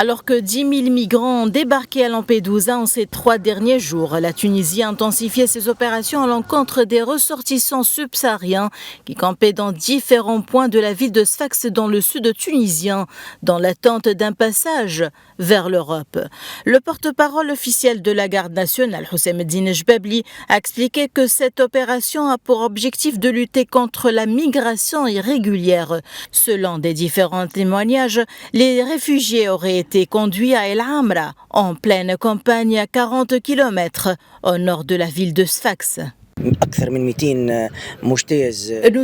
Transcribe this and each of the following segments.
Alors que 10 000 migrants ont débarqué à Lampedusa en ces 3 derniers jours, la Tunisie a intensifié ses opérations à l'encontre des ressortissants subsahariens qui campaient dans différents points de la ville de Sfax dans le sud tunisien, dans l'attente d'un passage vers l'Europe. Le porte-parole officiel de la garde nationale, Hossein Jbabli, a expliqué que cette opération a pour objectif de lutter contre la migration irrégulière. Selon des différents témoignages, les réfugiés auraient été conduits à El Amra, en pleine campagne à 40 km au nord de la ville de Sfax. Nous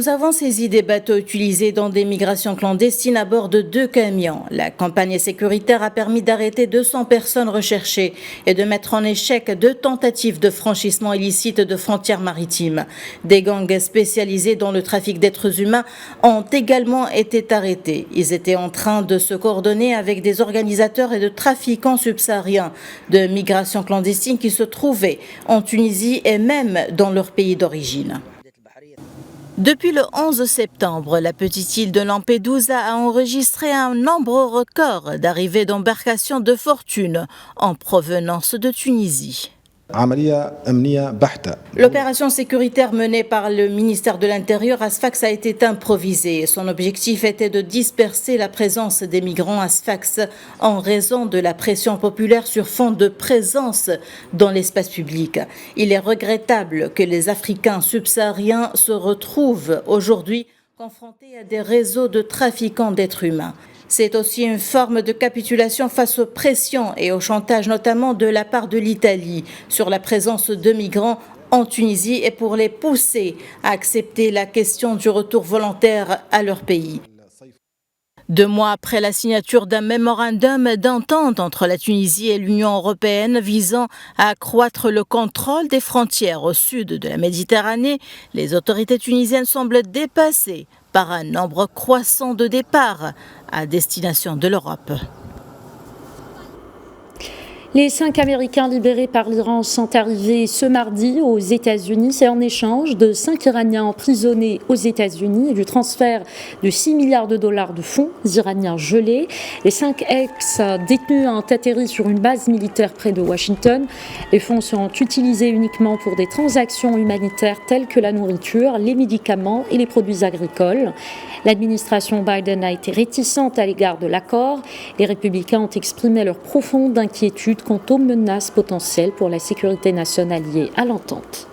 avons saisi des bateaux utilisés dans des migrations clandestines à bord de 2 camions. La campagne sécuritaire a permis d'arrêter 200 personnes recherchées et de mettre en échec 2 tentatives de franchissement illicite de frontières maritimes. Des gangs spécialisés dans le trafic d'êtres humains ont également été arrêtés. Ils étaient en train de se coordonner avec des organisateurs et de trafiquants subsahariens de migration clandestine qui se trouvaient en Tunisie et même dans leur pays d'origine. Depuis le 11 septembre, la petite île de Lampedusa a enregistré un nombre record d'arrivées d'embarcations de fortune en provenance de Tunisie. L'opération sécuritaire menée par le ministère de l'Intérieur à Sfax a été improvisée. Son objectif était de disperser la présence des migrants à Sfax en raison de la pression populaire sur fond de présence dans l'espace public. Il est regrettable que les Africains subsahariens se retrouvent aujourd'hui confrontés à des réseaux de trafiquants d'êtres humains. C'est aussi une forme de capitulation face aux pressions et au chantage notamment de la part de l'Italie sur la présence de migrants en Tunisie et pour les pousser à accepter la question du retour volontaire à leur pays. 2 mois après la signature d'un mémorandum d'entente entre la Tunisie et l'Union européenne visant à accroître le contrôle des frontières au sud de la Méditerranée, les autorités tunisiennes semblent dépassées par un nombre croissant de départs à destination de l'Europe. Les 5 Américains libérés par l'Iran sont arrivés ce mardi aux États-Unis. C'est en échange de 5 Iraniens emprisonnés aux États-Unis et du transfert de 6 milliards de dollars de fonds iraniens gelés. Les 5 ex-détenus ont atterri sur une base militaire près de Washington. Les fonds seront utilisés uniquement pour des transactions humanitaires telles que la nourriture, les médicaments et les produits agricoles. L'administration Biden a été réticente à l'égard de l'accord. Les républicains ont exprimé leur profonde inquiétude quant aux menaces potentielles pour la sécurité nationale liées à l'entente.